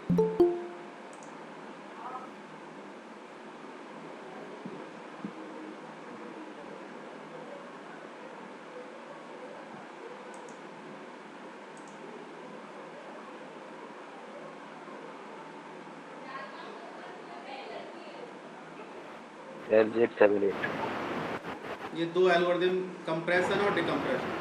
LZ78। ये दो algorithm, compression और डिकम्प्रेशन।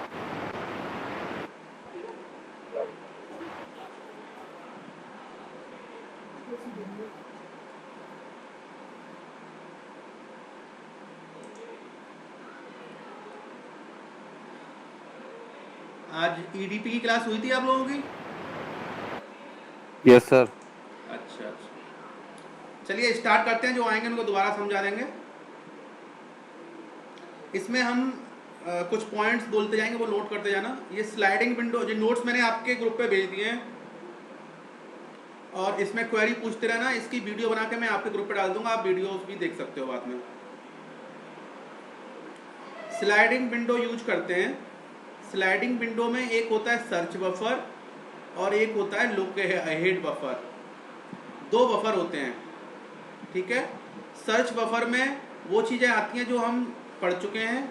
आज ईडीपी की क्लास हुई थी आप लोगों की? Yes sir. अच्छा अच्छा, चलिए स्टार्ट करते हैं। जो आएंगे उनको दोबारा समझा देंगे। इसमें हम कुछ पॉइंट्स बोलते जाएंगे, वो नोट करते जाना। ये स्लाइडिंग विंडो, जो नोट्स मैंने आपके ग्रुप पे भेज दिए हैं, और इसमें क्वेरी पूछते रहना। इसकी वीडियो बना के मैं आपके ग्रुप पे डाल दूंगा, आप वीडियोस भी देख सकते हो बाद में। स्लाइडिंग विंडो यूज करते हैं। स्लाइडिंग विंडो में एक होता है सर्च बफर और एक होता है लुक अहेड बफर। दो बफर होते हैं, ठीक है। सर्च बफर में वो चीज़ें आती हैं जो हम पढ़ चुके हैं,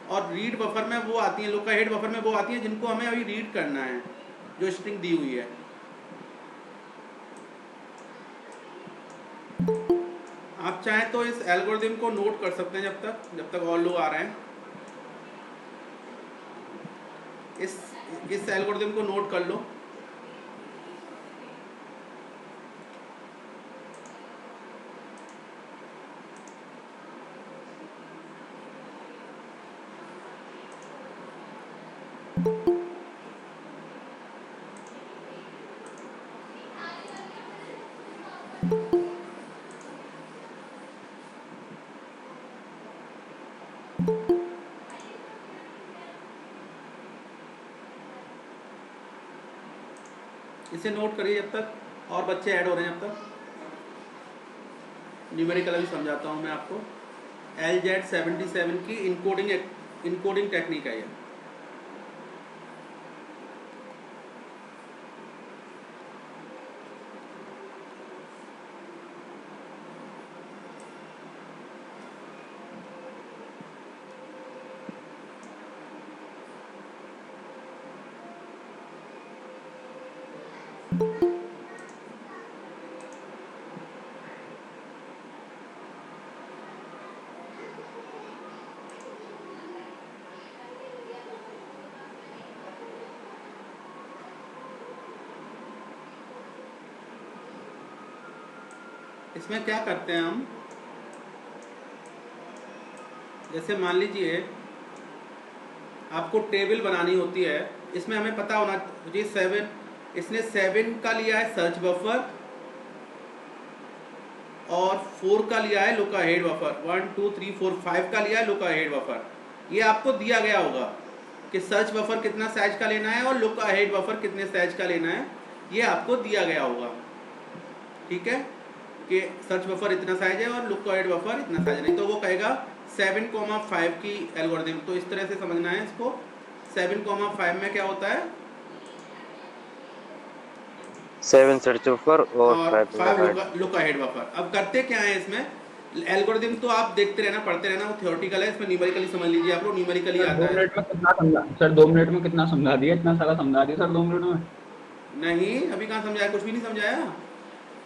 और रीड बफर में वो आती हैं, लुक अहेड बफर में वो आती हैं जिनको हमें अभी रीड करना है, जो स्ट्रिंग दी हुई है। आप चाहें तो इस एल्गोरिदम को नोट कर सकते हैं जब तक और लोग आ रहे हैं। इस एल्गोरिदम को नोट कर लो। इसे नोट करिए जब तक और बच्चे ऐड हो रहे हैं। जब तक न्यूमेरिकल अभी समझाता हूँ मैं आपको। LZ77 की इनकोडिंग टेक्निक है ये। इसमें क्या करते हैं हम, जैसे मान लीजिए आपको टेबल बनानी होती है। इसमें हमें पता होना चाहिए 7, इसने 7 का लिया है सर्च बफर और 4 का लिया है लुक अहेड बफर। 1 2 3 4 5 का लिया है लुक अहेड बफर। ये आपको दिया गया होगा कि सर्च बफर कितना साइज का लेना है और लुक अहेड बफर कितने साइज का लेना है। ये आपको दिया गया होगा, ठीक है, कि सर्च बफर इतना साइज है और लुक अहेड बफर इतना साइज नहीं। तो वो कहेगा 7,5 की एल्गोरिथम। तो इस तरह से समझना है इसको। 7,5 में क्या होता है, 7 सर्च बफर और और 5 5 लुक अहेड बफर। अब करते क्या है इसमें, एल्गोरिथम तो आप देखते रहना, पढ़ते रहना, वो थियोरटिकल है। इसमें न्यूमेरिकली समझ लीजिए आप लोग, न्यूमेरिकली सर आता है। 2 मिनट में कितना समझा, सर 2 मिनट में कितना समझा दिया, इतना सारा समझा दिया सर 2 मिनट में। नहीं, अभी कहाँ समझाया, कुछ भी नहीं समझाया।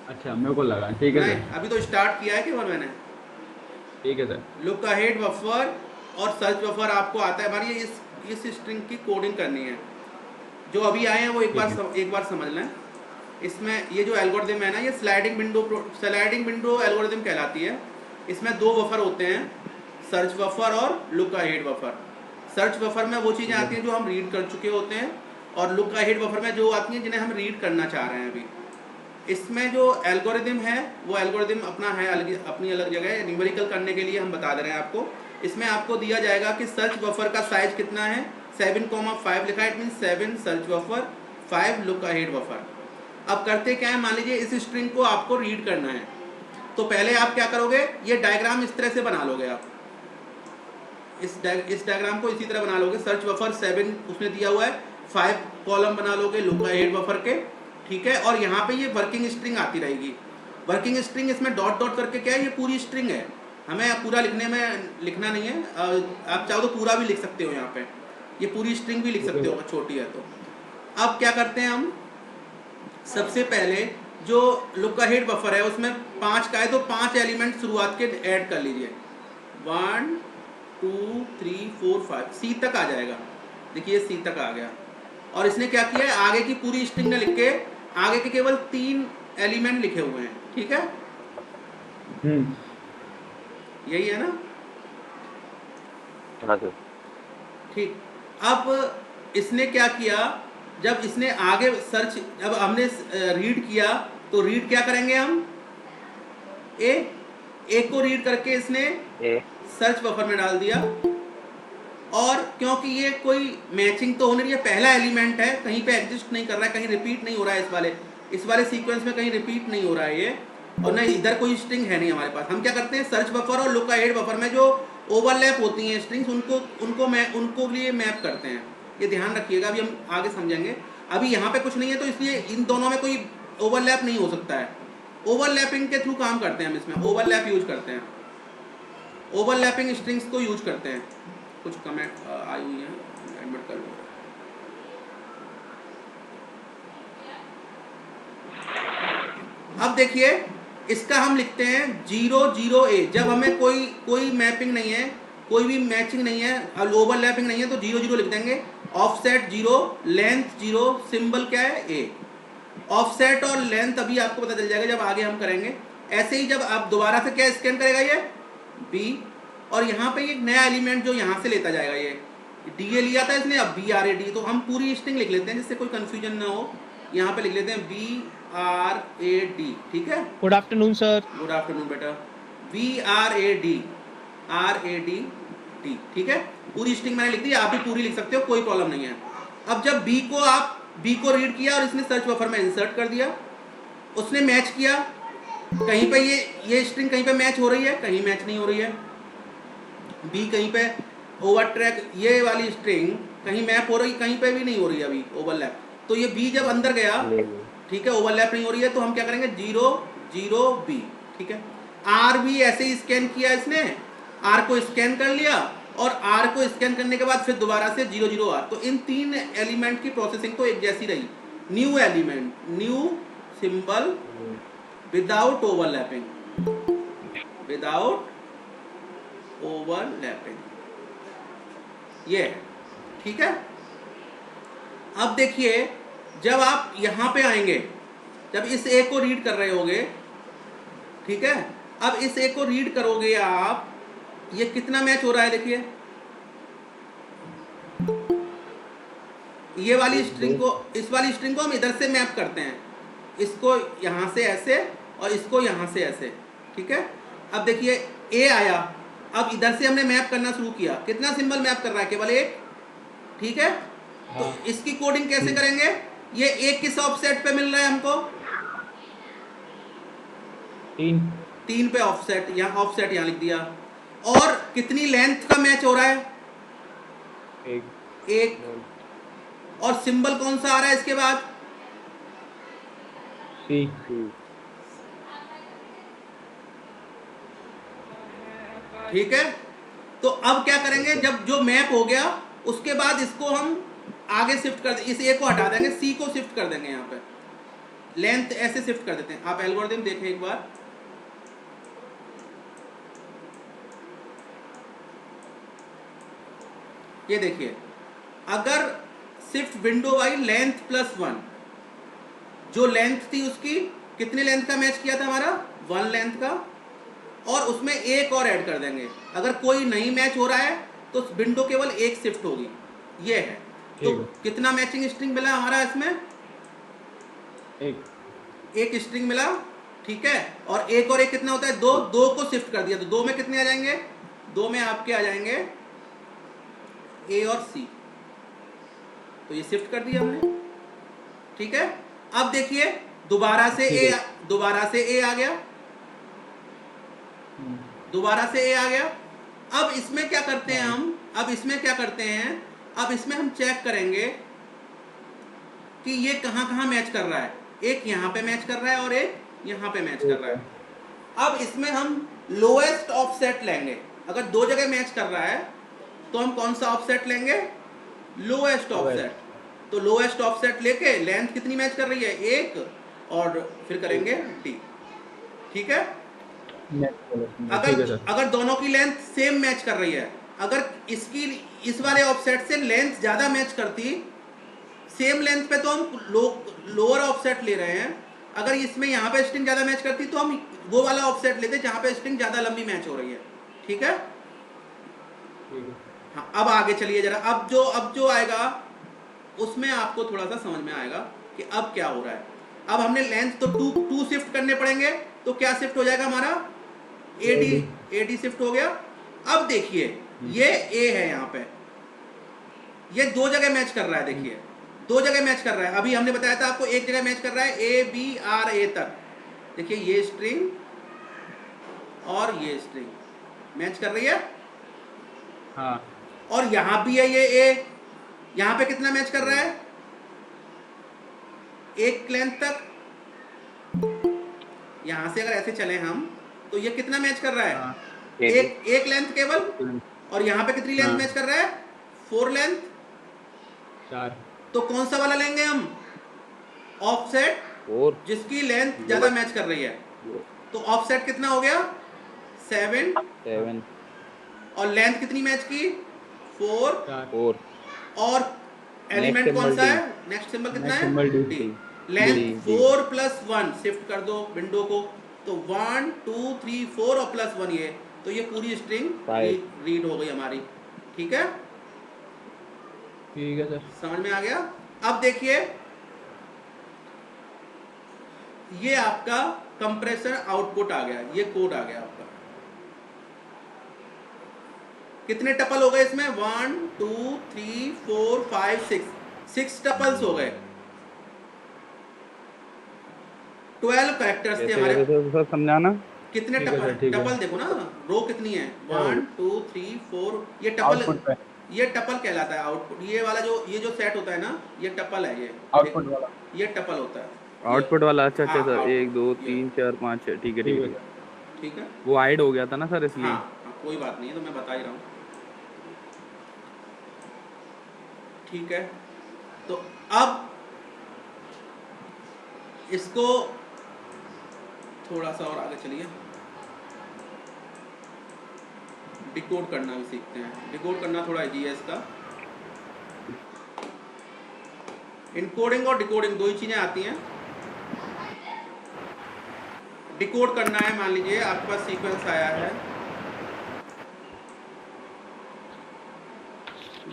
अच्छा मेरे को लगा, ठीक है नहीं, सर। अभी तो स्टार्ट किया है केवल मैंने। ठीक है सर। लुक अहेड बफर और सर्च बफर आपको आता है। हमारी इस स्ट्रिंग की कोडिंग करनी है। जो अभी आए हैं वो ठीक है। एक बार समझ लें। इसमें ये जो एल्गोरिदम है ना, ये स्लाइडिंग विंडो एल्गोरिदम कहलाती है। इसमें दो बफर होते हैं, सर्च बफर और look ahead buffer. Search buffer में वो चीज़ें ठीक है आती हैं सर। जो हम रीड कर चुके होते हैं, और लुक अहेड बफर में जो आती हैं जिन्हें हम रीड करना चाह रहे हैं अभी। इसमें जो एल्गोरिदम है वो एल्गोरिदम अपना है, अपनी अलग जगह है। न्यूमेरिकल करने के लिए हम बता दे रहे हैं आपको। इसमें आपको दिया जाएगा कि सर्च बफर का साइज कितना है, 7,5 लिखा है। It mean 7 search buffer, 5 look ahead buffer. अब करते क्या है, मान लीजिए इस स्ट्रिंग को आपको रीड करना है। तो पहले आप क्या करोगे, ये डायग्राम इस तरह से बना लोगे। आप इस डायग्राम को इसी तरह बना लोगे। सर्च बफर 7 उसने दिया हुआ है, 5 कॉलम बना लोगे लुक अहेड बफर के, ठीक है, और यहाँ पे ये वर्किंग स्ट्रिंग आती रहेगी। वर्किंग स्ट्रिंग इसमें डॉट डॉट करके क्या है, ये पूरी स्ट्रिंग है, हमें पूरा लिखना नहीं है, आप चाहो तो पूरा भी लिख सकते हो, यहाँ पे ये पूरी स्ट्रिंग भी लिख सकते हो अगर छोटी है तो। अब क्या करते हैं हम, सबसे पहले जो लुक अहेड बफर है उसमें 5 का है, तो 5 एलिमेंट शुरुआत के ऐड कर लीजिए। 1 2 3 4 5 सी तक आ जाएगा, देखिए सी तक आ गया। और इसने क्या किया है, आगे की पूरी स्ट्रिंग ने लिख के आगे के केवल 3 एलिमेंट लिखे हुए हैं, ठीक है, यही है ना, हाँ सर। ठीक। अब इसने क्या किया, जब इसने आगे सर्च, जब हमने रीड किया तो रीड क्या करेंगे हम, ए को रीड करके इसने सर्च बफर में डाल दिया। और क्योंकि ये कोई मैचिंग तो होने रही है, पहला एलिमेंट है, कहीं पे एग्जिस्ट नहीं कर रहा है, कहीं रिपीट नहीं हो रहा है, इस वाले सीक्वेंस में कहीं रिपीट नहीं हो रहा है ये, और ना इधर कोई स्ट्रिंग है नहीं हमारे पास। हम क्या करते हैं, सर्च बफर और लुक अहेड बफर में जो ओवरलैप होती हैं स्ट्रिंग्स, उनको लिए मैप करते हैं, ये ध्यान रखिएगा, अभी हम आगे समझेंगे। अभी यहाँ पे कुछ नहीं है तो इसलिए इन दोनों में कोई ओवरलैप नहीं हो सकता है, ओवरलैपिंग के थ्रू काम करते हैं हम, इसमें ओवरलैप यूज करते हैं, ओवरलैपिंग स्ट्रिंग्स को यूज करते हैं। कुछ कमेंट आई हुई है, एडमिट कर लो। अब देखिए इसका हम लिखते हैं 0 0 A, जब हमें कोई मैपिंग नहीं है, कोई भी मैचिंग नहीं है, अब ओवरलैपिंग नहीं है तो 0 0 लिख देंगे। ऑफसेट 0, लेंथ 0, सिंबल क्या है A। ऑफसेट और लेंथ अभी आपको पता चल जाएगा जब आगे हम करेंगे। ऐसे ही जब आप दोबारा से क्या स्कैन करेगा ये B, और यहाँ पे एक नया एलिमेंट जो यहाँ से लेता जाएगा, ये DA लिया था इसने, अब BRAD, तो हम पूरी स्ट्रिंग लिख लेते हैं जिससे कोई कंफ्यूजन ना हो। यहाँ पे लिख लेते हैं BRAD, ठीक है। Good afternoon sir. Good afternoon बेटा। BRAD, ठीक है, पूरी स्ट्रिंग मैंने लिख दी, आप भी पूरी लिख सकते हो, कोई प्रॉब्लम नहीं है। अब जब B को रीड किया और इसने सर्च बफर में इंसर्ट कर दिया, उसने मैच किया, कहीं पे ये स्ट्रिंग कहीं पे मैच हो रही है, कहीं मैच नहीं हो रही है। B कहीं पे ओवरट्रैक, ये वाली स्ट्रिंग कहीं मैप हो रही, कहीं पे भी नहीं हो रही है अभी ओवरलैप, तो ये B जब अंदर गया, ठीक है, ओवरलैप नहीं हो रही है, तो हम क्या करेंगे 0 0 B, ठीक है। R भी ऐसे ही स्कैन किया इसने, R को स्कैन कर लिया, और R को स्कैन करने के बाद फिर दोबारा से 0 0 R, तो इन 3 एलिमेंट की प्रोसेसिंग तो एक जैसी रही। New element, new symbol, without overlapping, ये है, ठीक है। अब देखिए जब आप यहां पे आएंगे, जब इस A को रीड कर रहे होगे, ठीक है, अब इस A को रीड करोगे आप, ये कितना मैच हो रहा है देखिए, ये वाली स्ट्रिंग को, इस वाली स्ट्रिंग को हम इधर से मैप करते हैं, इसको यहां से ऐसे और इसको यहां से ऐसे, ठीक है। अब देखिए A आया, अब इधर से हमने मैप करना शुरू किया, कितना सिंबल मैप कर रहा है, केवल एक, ठीक है। तो इसकी कोडिंग कैसे करेंगे, ये एक किस ऑफसेट पे मिल रहा है हमको, 3 पे ऑफसेट, यहाँ ऑफसेट यहाँ लिख दिया। और कितनी लेंथ का मैच हो रहा है, एक। और सिंबल कौन सा आ रहा है इसके बाद, C। ठीक है। तो अब क्या करेंगे, जब जो मैप हो गया उसके बाद इसको हम आगे शिफ्ट कर देंगे, इस A को हटा देंगे, C को शिफ्ट कर देंगे, यहाँ पे लेंथ ऐसे शिफ्ट कर देते हैं। आप एल्गोरिथम देखें एक बार, ये देखिए, अगर शिफ्ट विंडो बाई लेंथ +1, जो लेंथ थी उसकी, कितनी लेंथ का मैच किया था हमारा, 1 लेंथ का, और उसमें एक और ऐड कर देंगे। अगर कोई नहीं मैच हो रहा है तो विंडो केवल एक शिफ्ट होगी, ये है। तो कितना मैचिंग स्ट्रिंग मिला हमारा इसमें, एक स्ट्रिंग मिला, ठीक है। और एक और एक कितना होता है, 2, 2 को शिफ्ट कर दिया, तो 2 में कितने आ जाएंगे, 2 में आपके आ जाएंगे A और C, तो ये शिफ्ट कर दिया हमने, ठीक है। अब देखिए दोबारा से A आ गया, दोबारा से A आ गया। अब इसमें क्या करते हैं हम, अब इसमें हम चेक करेंगे कि ये कहां कहां मैच कर रहा है। एक यहाँ पे मैच कर रहा है और एक यहाँ पे मैच कर रहा है। अब इसमें हम लोएस्ट ऑफसेट लेंगे। अगर दो जगह मैच कर रहा है तो हम कौन सा ऑफसेट लेंगे? Lowest offset. तो लोएस्ट ऑफसेट लेके लेंथ कितनी मैच कर रही है? एक, और फिर करेंगे डी। ठीक है? ठीक है सर। अगर दोनों की लेंथ सेम मैच कर रही है, अगर इसकी इस वाले ऑफसेट से लेंथ ज्यादा मैच करती, सेम लेंथ पे तो हम लोअर ऑफसेट ले रहे हैं, अगर इसमें यहाँ पे स्ट्रिंग ज्यादा मैच करती तो हम वो वाला ऑफसेट लेते जहाँ पे स्ट्रिंग ज्यादा लंबी मैच हो रही है। ठीक है? हाँ, अब आगे चलिए जरा। अब जो आएगा उसमें आपको थोड़ा सा समझ में आएगा कि अब क्या हो रहा है। अब हमने लेंथ तो टू शिफ्ट करने पड़ेंगे, तो क्या शिफ्ट हो जाएगा हमारा? एडी शिफ्ट हो गया। अब देखिए ये ए है, यहाँ पे ये दो जगह मैच कर रहा है। देखिए दो जगह मैच कर रहा है। अभी हमने बताया था आपको एक जगह मैच कर रहा है, ए बी आर ए तक। देखिए ये स्ट्रिंग और ये स्ट्रिंग मैच कर रही है। हाँ। और यहां भी है ये ए, यहां पे कितना मैच कर रहा है? एक लेंथ तक। यहां से अगर ऐसे चले हम तो ये कितना मैच कर रहा है? हाँ। एक लेंथ केवल। और यहां पे कितनी लेंथ मैच कर रहा है? 4 लेंथ। 4। तो कौन सा वाला लेंगे हम? ऑफसेट और जिसकी लेंथ ज्यादा मैच कर रही है। तो ऑफसेट कितना हो गया? 7। 7 और लेंथ कितनी मैच की? 4। 4 और एलिमेंट Next कौन symbol सा D. है? नेक्स्ट सिंबल कितना Next है? symbol D. D. Length D. 4 + 1 shift कर दो विंडो को, तो 1 2 3 4 और +1 ये, तो ये पूरी स्ट्रिंग 5 रीड हो गई हमारी। ठीक है? ठीक है सर। समझ में आ गया? अब देखिए ये आपका कंप्रेसर आउटपुट आ गया, ये कोड आ गया आपका। कितने टपल हो गए इसमें? 1 2 3 4 5 6 टपल्स हो गए। 12 कैरेक्टर्स थे हमारे। सर समझाना। कितने ठीक है टपल? सर, ठीक है। टपल देखो ना, रो कितनी है? क्या 1 2 3 4। ये टपल, आउटपुट पे। ये टपल कहलाता है आउटपुट। ये वाला ये जो सेट होता है ना, ये टपल है। ये आउटपुट वाला। ये टपल होता है। आउटपुट वाला। अच्छा हाँ, सर, 1 2 output, 3 4 5 6। ठीक है ठीक है। ठीक है। वो हाइड हो गया था ना सर, इसलिए। हाँ, कोई बात नहीं है, तो मैं बता ही रहा हूँ। ठीक है, तो अब इसको थोड़ा सा और आगे चलिए, डिकोड करना भी सीखते हैं। डिकोड करना थोड़ा इजी है इसका। इनकोडिंग और डिकोडिंग दो ही चीजें आती हैं। डिकोड करना है, मान लीजिए आपके पास सीक्वेंस आया है,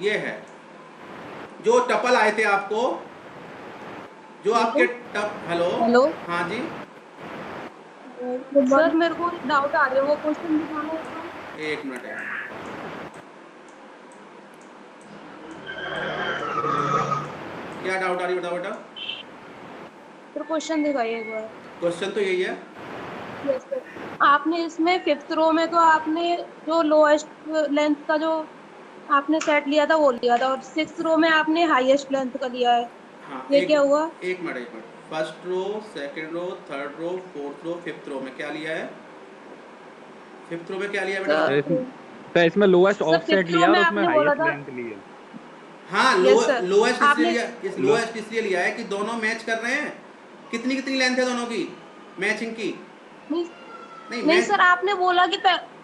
ये है जो टपल आए थे आपको, जो आपके हेलो। हाँ जी, सर मेरे को डाउट आ रहा है, वो क्वेश्चन दिखाना है। एक मिनट है। क्या डाउट आ रही है, बताओ बेटा। सर क्वेश्चन दिखाइए एक बार। क्वेश्चन तो यही है। Yes sir. आपने इसमें 5th रो में तो आपने जो लोएस्ट लेंथ का जो आपने सेट लिया था वो लिया था, और 6th रो में आपने हाईएस्ट लेंथ का लिया है। हाँ, ये क्या हुआ? एक minute. First row, second row, third row, fourth row, fifth row में क्या लिया है? फिफ्थ रो में क्या लिया बेटा? तो इसमें lowest sir, offset fifth row लिया और में उसमें आपने बोला हाईएस्ट था। लेंथ ली है। हाँ, Yes, sir. लोएस्ट इसलिए आपने- लिया, लोएस्ट इसलिए लिया है कि दोनों मैच कर रहे हैं। कितनी कितनी लेंथ है दोनों की मैचिंग की? नहीं सर, आपने बोला कि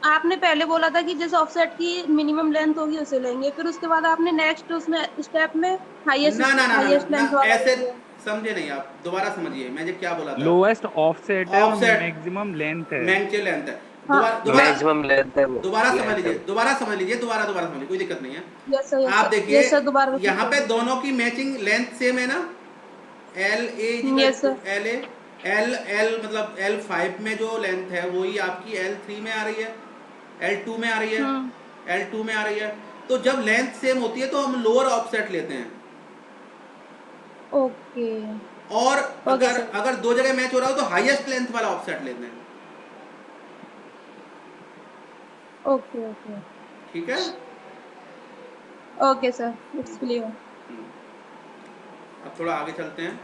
आपने पहले बोला था कि जिस ऑफसेट की मिनिमम लेंथ होगी उसे लेंगे, फिर उसके बाद आपने नेक्स्ट उसमें स्टेप में हाईएस्ट लेंथ वाला ऐसे लिया। समझे नहीं आप, दोबारा समझिए मैं क्या बोला था। लोएस्ट ऑफसेट है और Offset. मैक्सिमम लेंथ है। मैक्सिमम लेंथ है। हाँ। मैक्सिमम लेंथ है वो। दोबारा समझ लीजिए, दोबारा समझ लीजिए, कोई दिक्कत नहीं है। यस सर, आप देखिए, यस सर, दोबारा यहाँ पे दोनों की मैचिंग लेंथ सेम है ना। एल ए एल मतलब L5 में जो लेंथ है वही आपकी L3 में आ रही है, L2 में आ रही है, L2 में आ रही है। तो जब लेंथ सेम होती है तो हम लोअर ऑफसेट लेते हैं। ओके। और Okay, अगर दो जगह मैच हो रहा हो तो हाईएस्ट लेंथ वाला ऑफसेट लेते हैं। ओके ओके ठीक है, ओके सर, इट्स क्लियर। अब थोड़ा आगे चलते हैं।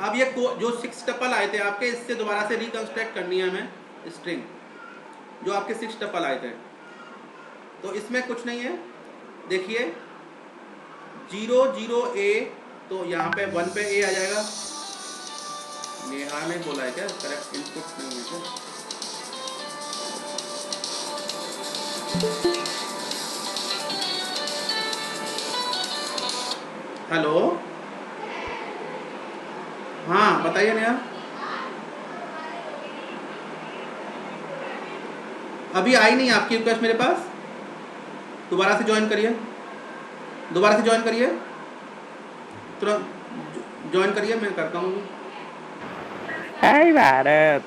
अब ये जो 6 टपल आए थे आपके, इससे दोबारा से रिकंस्ट्रक्ट करनी है हमें स्ट्रिंग, जो आपके 6 टपल आए थे। तो इसमें कुछ नहीं है, देखिए 0 0 A, तो यहाँ पे 1 पे A आ जाएगा। नेहा ने बोला है क्या, करेक्ट इनपुट नहीं है क्या? हेलो, हाँ बताइए नेहा। अभी आई नहीं आपकी रिक्वेस्ट मेरे पास, दोबारा से ज्वाइन करिए, दोबारा से ज्वाइन करिए, तुरंत ज्वाइन करिए, मैं करता हूँ। हाय भारत।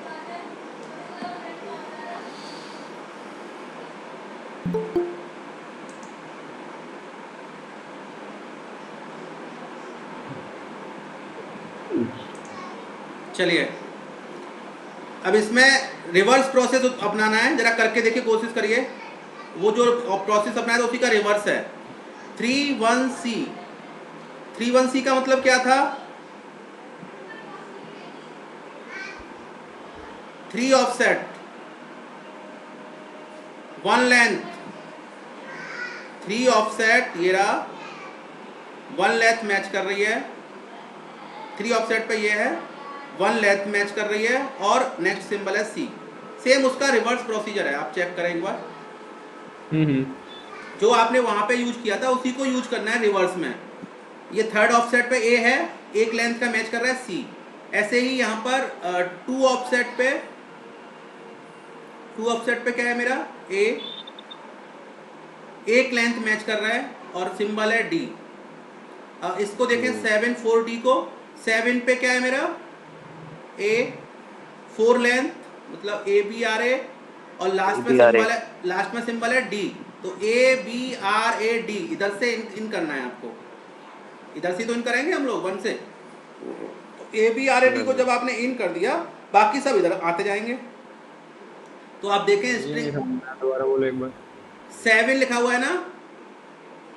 चलिए अब इसमें रिवर्स प्रोसेस अपनाना है, जरा करके देखिए, कोशिश करिए। वो जो प्रोसेस अपनाया था उसी का रिवर्स है। 31C, 31C का मतलब क्या था? 3 ऑफसेट, 1 लेंथ, 3 ऑफसेट, ये रहा 1 लेंथ मैच कर रही है, 3 ऑफसेट पे ये है, 1 लेंथ मैच कर रही है, और नेक्स्ट सिंबल है C। सेम उसका रिवर्स प्रोसीजर है, आप चेक करें एक बार। जो आपने वहां पे यूज किया था उसी को यूज करना है रिवर्स में। ये 3rd ऑफसेट पे A है, 1 लेंथ का मैच कर रहा है C। ऐसे ही यहाँ पर 2 ऑफसेट पे, 2 ऑफसेट पे क्या है मेरा A, 1 लेंथ मैच कर रहा है और सिंबल है D। इसको देखें 7 4D को, 7 पे क्या है मेरा A, 4 लेंथ मतलब ABRA, और लास्ट में सिंबल है, लास्ट में सिंबल है D। तो ABRAD इधर से इन करना है आपको, इधर से तो इन करेंगे हम लोग 1 से। तो ABRAD को जब आपने इन कर दिया, बाकी सब इधर आते जाएंगे। तो आप देखें स्ट्रिंग, दोबारा बोलो एक बार। 7 लिखा हुआ है ना,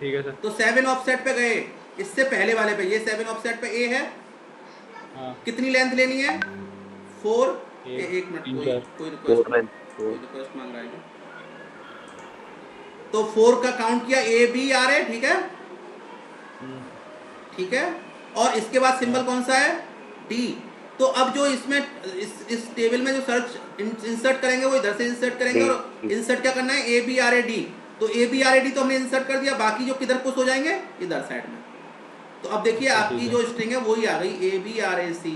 ठीक है सर। तो 7 ऑफसेट पे गए, इससे पहले वाले पे, ये 7 ऑफसेट पे A है। हाँ। कितनी लेंथ लेनी है? 4। एक मिनट, कोई रिक्वेस्ट मांग रहा है। तो 4 का काउंट किया, ABRA, ठीक है, ठीक है। और इसके बाद सिंबल कौन सा है? D। तो अब जो इसमें इस टेबल में जो सर्च इंसर्ट करेंगे वो इधर से इंसर्ट करेंगे, और इंसर्ट क्या करना है? ABRAD। तो ABRAD तो हमने इंसर्ट कर दिया, बाकी जो किधर पुश हो जाएंगे? इधर साइड में। तो अब देखिए आपकी जो स्ट्रिंग है वही आ गई, ABRAC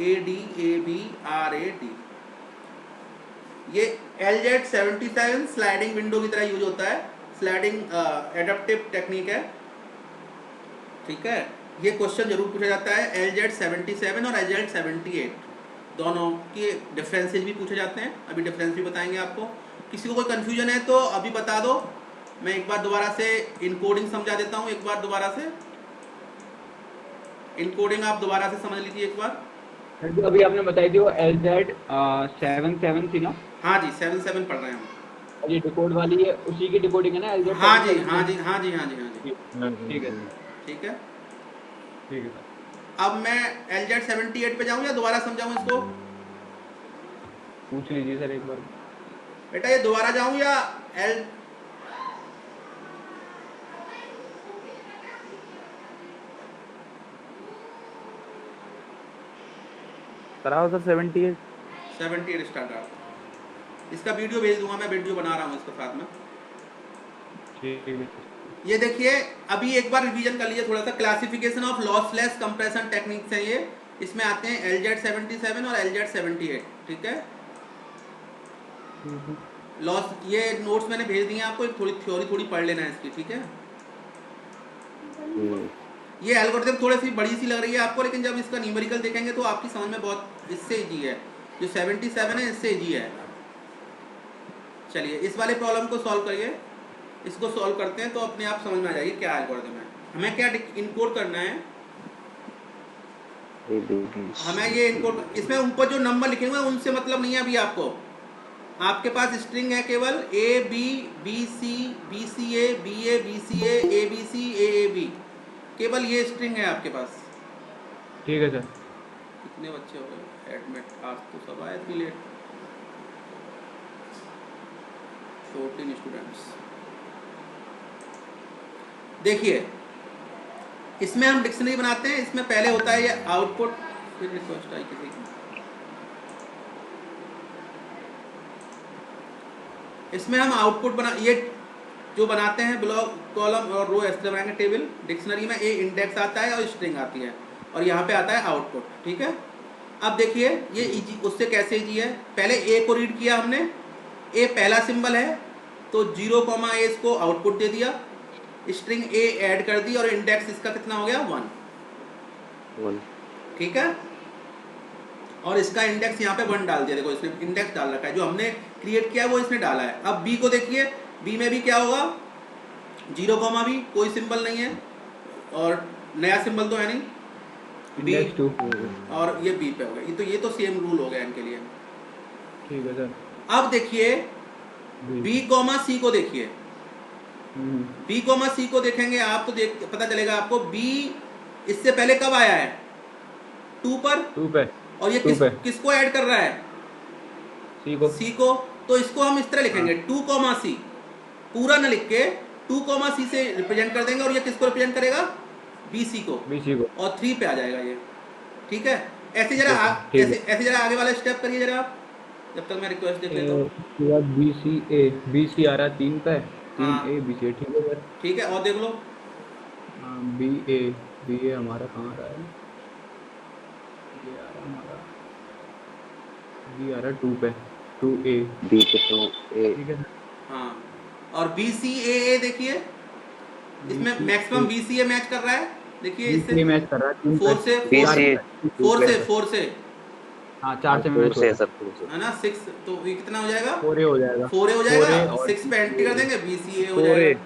AD ABRAD। ये LZ77 स्लाइडिंग विंडो की तरह यूज होता है, स्लाइडिंग एडेप्टिव टेक्निक है, ठीक है। ये क्वेश्चन जरूर पूछा जाता है, LZ77 और LZ78 दोनों के डिफरेंसेस भी पूछे जाते हैं, अभी डिफरेंस भी बताएंगे आपको। किसी को कोई कंफ्यूजन है तो अभी बता दो, मैं एक बार दोबारा से इनकोडिंग समझा देता हूँ। एक बार दोबारा से इनकोडिंग आप दोबारा से समझ लीजिए एक बार। जो अभी आपने बताई थी वो LZ77 थी ना? हाँ जी, 77 पढ़ रहे हैं हम। और ये डिकोड वाली है, उसी की डिकोडिंग है ना LZ? हाँ जी हाँ जी हाँ जी हाँ जी हाँ जी, ठीक है ठीक है ठीक है। अब मैं LZ78 पे जाऊँ या दोबारा समझाऊँ इसको? पूछ लीजिए सर एक बार। बेटा ये दोबारा जाऊँ या कराओ सर 78 स्टार्ट आप। इसका वीडियो भेज दूंगा, मैं वीडियो बना रहा हूँ इसके साथ में। ठीक है। ये देखिए अभी एक बार रिवीजन कर लीजिए थोड़ा सा। Classification of lossless compression techniques हैं ये, इसमें आते हैं LZ77 और LZ78, ठीक है। लॉस, ये नोट्स मैंने भेज दिए आपको, एक थोड़ी थ्योरी थोड़ी पढ़ लेना है इसकी, ठीक है। ये एल्गोरिथम थोड़ी सी बड़ी सी लग रही है आपको, लेकिन जब इसका न्यूमेरिकल देखेंगे तो आपकी समझ में बहुत इससे इजी है। जो 77 है इससे इजी है। चलिए इस वाले प्रॉब्लम को सॉल्व करिए, इसको सॉल्व करते हैं तो अपने आप समझ में आ जाएगी क्या एल्गोरिथम है। हमें क्या इनकोड करना है, हमें ये इनकोड, इसमें ऊपर जो नंबर लिखे हुए हैं उनसे मतलब नहीं है अभी आपको। आपके पास स्ट्रिंग है केवल AB BC BCA BA BCA ABC AAB, केवल ये स्ट्रिंग है आपके पास, ठीक है सर। कितने बच्चे हो गए एडमिट? आज तो सब आए इतनी लेट। 14 स्टूडेंट्स। देखिए इसमें हम डिक्शनरी बनाते हैं। इसमें पहले होता है ये आउटपुट, फिर रिक्वेस्ट आई किसी की। इसमें हम आउटपुट बना, ये जो बनाते हैं ब्लॉक, कॉलम और रो, इस तरह बनाएंगे टेबल। डिक्शनरी में ए इंडेक्स आता है और स्ट्रिंग आती है, और यहाँ पे आता है आउटपुट। ठीक है, अब देखिए ये इजी, उससे कैसे इजी है। पहले ए को रीड किया हमने, ए पहला सिंबल है तो 0, ए इसको आउटपुट दे दिया, स्ट्रिंग ए ऐड कर दी, और इंडेक्स इसका कितना हो गया 1। ठीक है, और इसका इंडेक्स यहाँ पे 1 डाल दिया। देखो इसने इंडेक्स डाल रखा है, जो हमने क्रिएट किया है वो इसने डाला है। अब बी को देखिए, बी में भी क्या होगा 0, बी, कोई सिंबल नहीं है और नया सिंबल तो है नहीं, बी, और ये बी पे हो गया। ये तो सेम रूल हो गया इनके लिए। ठीक है सर। अब देखिए बी, सी को देखिए, बी, सी को देखेंगे आप तो पता चलेगा आपको बी इससे पहले कब आया है 2 पर, और ये किसको ऐड कर रहा है सी को। तो इसको हम इस तरह लिखेंगे 2, सी, पूरा न लिख के 2, सी से रिप्रेजेंट कर देंगे, और ये किसको रिप्रेजेंट करेगा BC को, और 3 पे आ जाएगा ये। ठीक है, ऐसे जरा ऐसे जरा आगे वाला स्टेप करिए जरा आप, जब तक मैं रिक्वेस्ट देख लेता हूँ। BC आ रहा है 3 पे, 3A BC। ठीक है सर, ठीक है, और देख लो BA हमारा कहाँ आ रहा है, B आ रहा है 2 पे, 2A, B पे 2A। ठीक है। हाँ, और BCAA देखिए, इसमें मैक्सिमम BCA मैच कर रहा है। देखिए इससे मैच कर रहा है 4 से 4 से हाँ 4 से मैच है ना 6, तो ये कितना हो जाएगा 4A हो जाएगा, 4A हो जाएगा। 6 पे एंट्री कर देंगे, BCA हो जाएगा।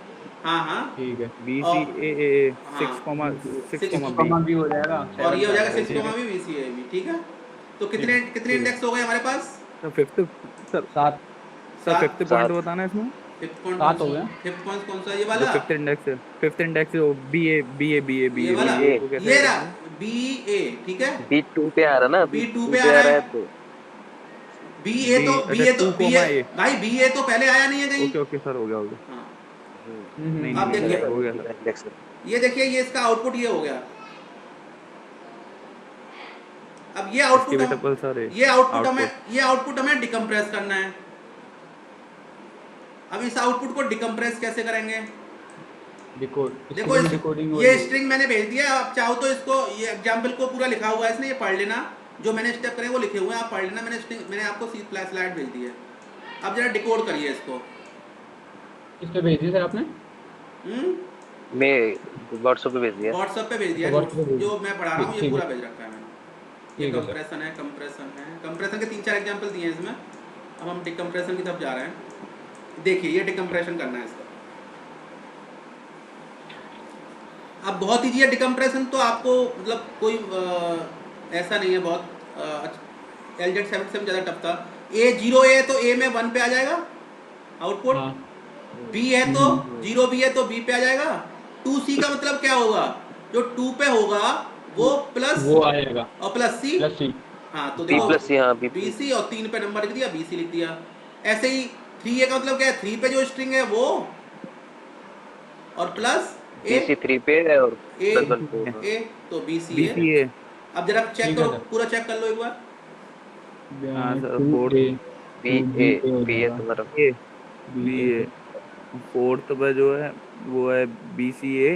हाँ ठीक है, BCAA 6, B हो जाएगा, और ये हो जाएगा 6, भी BCA भी। ठीक है, तो कितने इंडेक्स हो गए हमारे पास? Sir fifth, sir 7 fifth point बताना है इसमें। फिफ्थ पॉइंट 7 हो गया। फिफ्थ पॉइंट कौन सा, ये वाला? फिफ्थ इंडेक्स BA ये वाला, ये रहा BA। ठीक है, B2 पे आ रहा ना, B2 पे आ रहा है तो BA तो भाई BA तो पहले आया नहीं है कहीं। ओके सर, हो गया। हाँ, नहीं अब देखिए हो गया सर। ये देखिए, ये इसका आउटपुट ये हो गया। अब ये आउटपुट हमें डिकम्प्रेस करना है। अब इस आउटपुट को डिकम्प्रेस कैसे करेंगे? देखो ये स्ट्रिंग मैंने भेज दिया। आप चाहो तो इसको, ये एग्जाम्पल को पूरा लिखा हुआ है इसने, ये पढ़ लेना। जो मैंने स्टेप करे वो लिखे हुए हैं, आप पढ़ लेना। मैंने आपको स्लाइड भेज दी है। अब जरा डिकोड करिए इसको। किस पे भेज दिया सर आपने? मैं व्हाट्सएप पे भेज दिया। व्हाट्सएप पे भेज दिया, जो मैं पढ़ा रहा हूँ ये पूरा भेज रखा है मैंने। ये कंप्रेशन है, कंप्रेशन के 3-4 एग्जाम्पल दिए हैं इसमें। अब हम डिकम्प्रेशन की तरफ जा रहे हैं। देखिए ये डिकम्प्रेशन करना है इसका। अब बहुत ईजी है डिकम्प्रेशन, तो आपको मतलब कोई ऐसा नहीं है बहुत। LZ7 से ज़्यादा टफ था। A0 है तो A में 1 पे आ जाएगा आउटपुट। B है तो 0B है तो B पे आ जाएगा। 2C का मतलब क्या होगा, जो 2 पे होगा वो प्लस वो आएगा, और प्लस C। हाँ, तो देखो BC, और 3 पे नंबर लिख दिया, BC लिख दिया। ऐसे ही 3A का मतलब क्या है, 3 पे जो स्ट्रिंग है वो, और प्लस BC 3 पे है, और A तो BC है। अब जरा चेक करो, पूरा चेक कर लो एक बार। हाँ सर, BA तुम्हारा BA फोर्थ पे जो है वो है BCAA।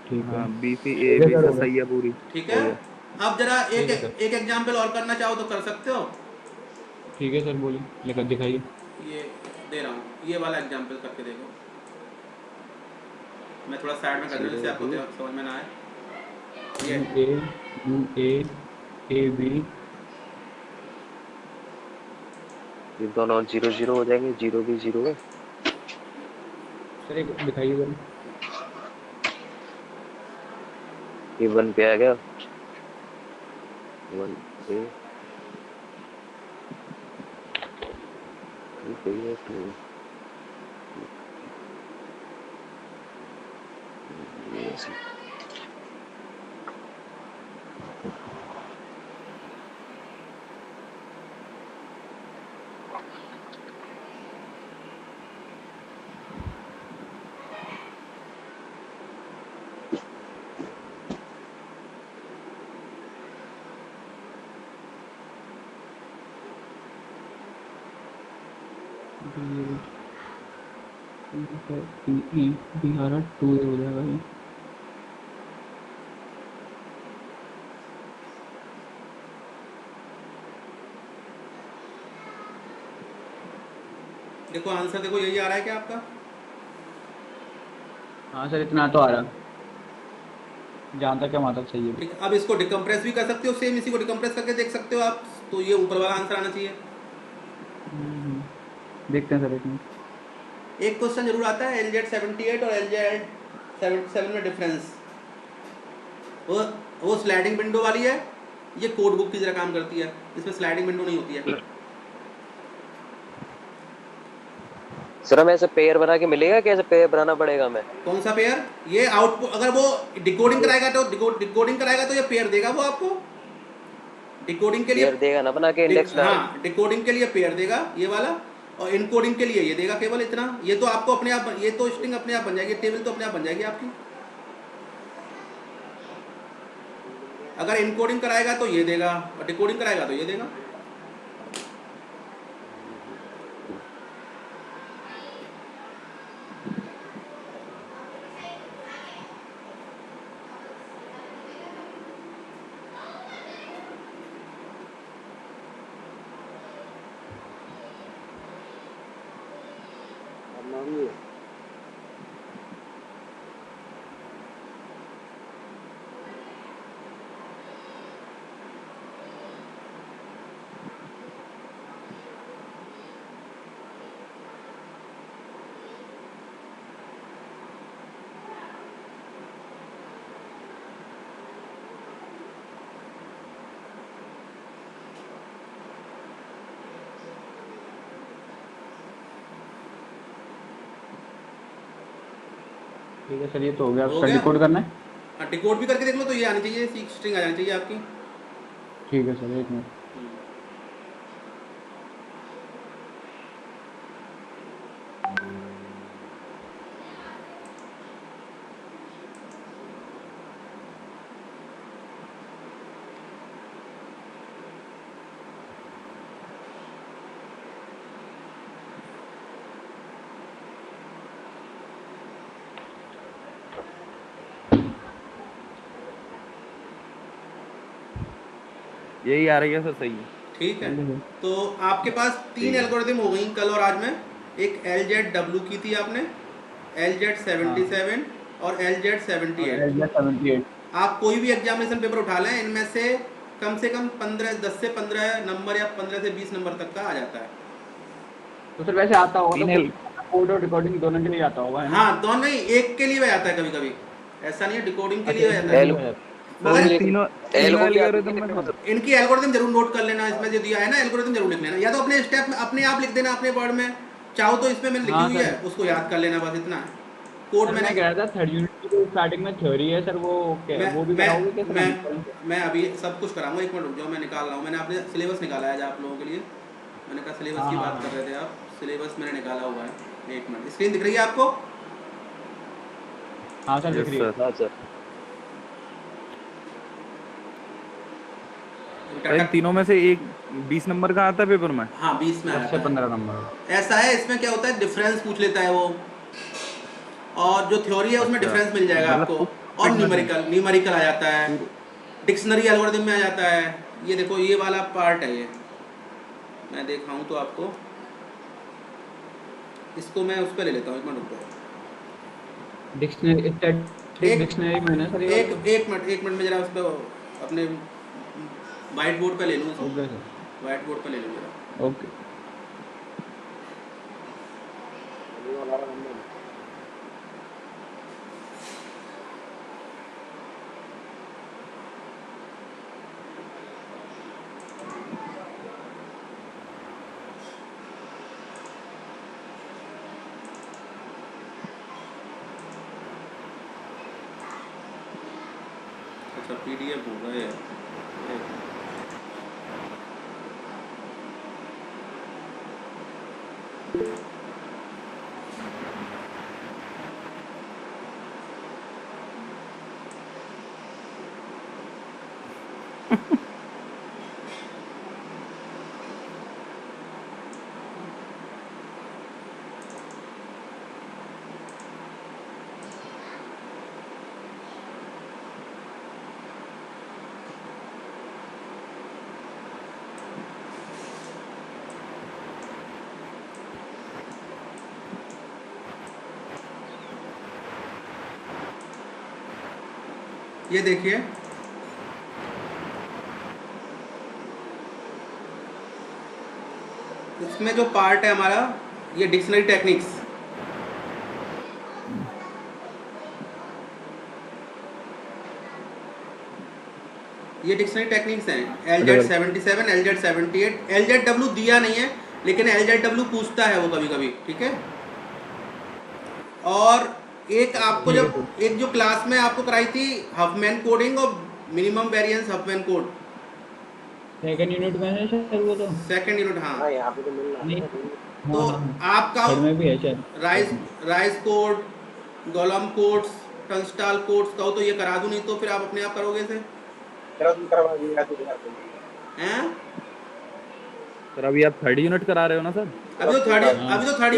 ठीक है, BCAA सही है पूरी। ठीक है, अब जरा एक एग्जांपल और करना चाहो तो कर सकते हो। ठीक है सर, बोलिए, लेकर दिखाइए। ये दे रहा हूँ, ये वाला एग्जांपल करके देखो। मैं थोड़ा साइड में कर दूँ जिससे आपको समझ में ना आए। AB ये दोनों 0-0 हो जाएंगे, 0 भी 0 है। सर एक दिखाइए जरा। ये 1 पे आ गया, 1 पे ई बिहार 2 हो जाएगा ये। देखो आंसर देखो यही आ रहा है क्या आपका? हाँ सर इतना तो आ रहा, जहाँ तक है वहाँ तक सही है। ठीक है, अब इसको डिकम्प्रेस भी कर सकते हो, सेम इसी को डिकम्प्रेस करके देख सकते हो आप, तो ये ऊपर वाला आंसर आना चाहिए। देखते हैं सर एक मिनट। एक क्वेश्चन जरूर आता है LZ78 और LZ77 में डिफरेंस, वो स्लाइडिंग विंडो वाली है, ये कोड बुक की तरह काम करती है, इसमें स्लाइडिंग विंडो नहीं होती है। सर हमें ऐसे पेयर बना के मिलेगा, कैसे पेयर बनाना पड़ेगा हमें? कौन सा पेयर? ये आउटपुट अगर वो डिकोडिंग कराएगा तो डिकोडिंग कराएगा तो ये पेयर देगा वो आपको, डिकोडिंग के लिए पेयर देगा ना बना के इंडेक्स डाल। हाँ डिकोडिंग के लिए पेयर देगा ये वाला, और इनकोडिंग के लिए ये देगा केवल इतना। ये तो आपको अपने आप, ये तो स्ट्रिंग अपने आप बन जाएगी, टेबल तो अपने आप बन जाएगी आपकी। अगर इनकोडिंग कराएगा तो ये देगा, और डिकोडिंग कराएगा तो ये देगा। ठीक है सर ये तो हो गया, अब हो सर गया? डिकोड करना है। हाँ डिकोड भी करके देख लो तो ये आनी चाहिए, सीक स्ट्रिंग आ जानी चाहिए आपकी। ठीक है सर एक मिनट। यही आ रही है सर, सही है। ठीक है, तो आपके पास 3 एल्गोरिदम हो गई कल और आज में। एक LZW की थी आपने, LZ77 और LZ78। आप कोई भी एग्जामिनेशन पेपर उठा लें, इनमें से कम 10 से 15 नंबर या 15 से 20 नंबर तक का आ जाता है। तो सर वैसे आता होगा तो कोड और डिकोडिंग दोनों के लिए आता होगा है ना? हाँ दोनों नहीं, एक के लिए भी आता है कभी कभी, ऐसा नहीं है डिकोडिंग के लिए आता है। सर तीनों एल्गोरिदम में इनकी एल्गोरिदम जरूर नोट कर लेना, इसमें जो दिया है ना एल्गोरिदम जरूर लिख लेना, या तो अपने स्टेप में अपने आप लिख देना अपने वर्ड में, चाहो तो इसमें मैंने लिखी हुई है उसको याद कर लेना, बस इतना है। कोड मैंने कह रहा था थर्ड यूनिट की स्टार्टिंग में थ्योरी है सर, वो क्या वो भी कराओगे क्या? मैं अभी सब कुछ कराऊंगा, एक मिनट रुक जाओ, मैं निकाल रहा हूँ। मैंने अपने सिलेबस निकाला है आप लोगों के लिए, मैंने कहा सिलेबस की बात कर रहे थे आप, सिलेबस मैंने निकाला हुआ है। एक मिनट, स्क्रीन दिख रही है आपको? हाँ सर दिख रही है। हाँ सर। इन तीनों में से एक 20 नंबर का आता है पेपर में। हाँ 20 में आता है। 15 नंबर ऐसा है, इसमें क्या होता है डिफरेंस पूछ लेता है वो, और जो थ्योरी है उसमें डिफरेंस मिल जाएगा आपको, और न्यूमेरिकल आ जाता है, डिक्शनरी एल्गोरिथम में आ जाता है। ये देखो ये वाला पार्ट है, ये मैं दिखाऊं तो आपको, इसको मैं उस पर ले लेता हूँ, एक मिनट रुको। डिक्शनरी में ना सर ये एक मिनट में जरा उस पर अपने वाइट बोर्ड पे ले लूँ, वाइट बोर्ड पे ले लूँ जरा। ओके। अच्छा PDF होगा ये, ये देखिए, इसमें जो पार्ट है हमारा, ये डिक्शनरी टेक्निक्स, ये डिक्शनरी टेक्निक्स हैं। LZ77, LZ78, LZW दिया नहीं है, लेकिन LZW पूछता है वो कभी कभी, ठीक है। और एक आपको जब एक जो क्लास में आपको कराई थी हफमैन कोडिंग और minimum variance Huffman code, second unit में है सर वो तो। सेकंड यूनिट, हाँ। हाँ यहाँ पे तो मिल रहा नहीं, है। तो आपका थर्ड में भी है sir. Rice code, Golomb codes, Tunstall codes कहो तो ये करा दूं, नहीं तो फिर आप अपने आप करोगे इसे, हैं? सर अभी आप 3rd यूनिट करा रहे हो ना सर? अभी तो थर्ड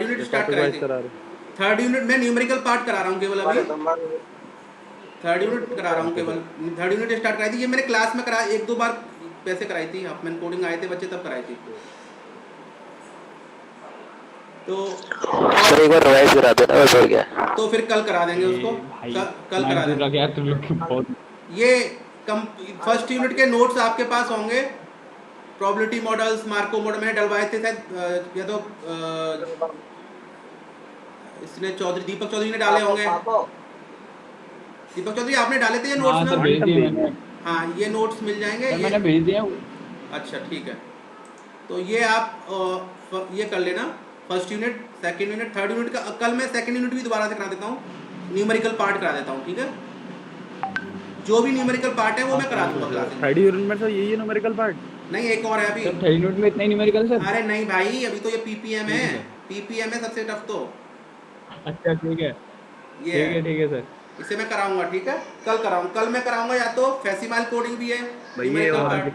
यूनिट स्टार्ट कराई थी। करा रहे हो? थर्ड यूनिट में न्यूमेरिकल पार्ट करा रहा हूँ केवल अभी, थर्ड यूनिट करा रहा हूँ केवल, थर्ड यूनिट स्टार्ट कराई थी। ये मैंने क्लास में करा, 1-2 बार पैसे कराई थी, हफमैन कोडिंग आए थे बच्चे तब कराई थी। तो सर एक बार रिवाइज करा देना, बस हो गया। तो फिर कल करा देंगे उसको, कल करा देंगे। ये फर्स्ट यूनिट के नोट्स आपके पास होंगे, प्रोबेबिलिटी मॉडल्स, मार्को मॉडल मैंने डलवाए थे शायद, या तो इसने दीपक चौधरी ने डाले होंगे। दीपक चौधरी आपने डाले थे ये नोट्स सर भेज दिए मैंने। हाँ, ये नोट्स मिल जाएंगे, ये मैंने भेज दिया। अच्छा ठीक है, तो ये आप ये कर लेना, first unit, second unit, third unit का कल मैं सेकंड यूनिट भी दोबारा से करा देता हूँ, न्यूमेरिकल पार्ट करा देता हूँ, ठीक है। जो भी न्यूमेरिकल पार्ट है वो मैं करा दूंगा क्लास में। 3rd यूनिट में तो यही है न्यूमेरिकल पार्ट? नहीं, एक और है अभी। थर्ड यूनिट में इतना ही न्यूमेरिकल सर? अरे नहीं भाई, अभी तो ये पीपीएम है, पीपीएम है सबसे टफ तो। अच्छा ठीक है, ये ठीक है सर। इसे मैं कराऊंगा, ठीक है, कल कराऊंगा, कल मैं कराऊंगा या तो फेसिमाइल कोडिंग भी है, न्यूमेरिकल पार्ट,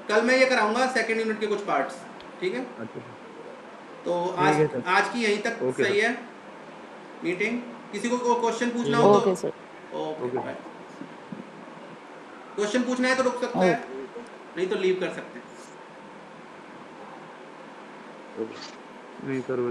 कल मैं ये कराऊंगा सेकंड यूनिट के कुछ पार्ट्स, ठीक है। अच्छा तो आज की यहीं तक सही है मीटिंग। किसी को क्वेश्चन पूछना हो तो ओके बाय। क्वेश्चन पूछना है तो रुक सकते हैं, नहीं तो लीव कर सकते हैं। नहीं सर, वो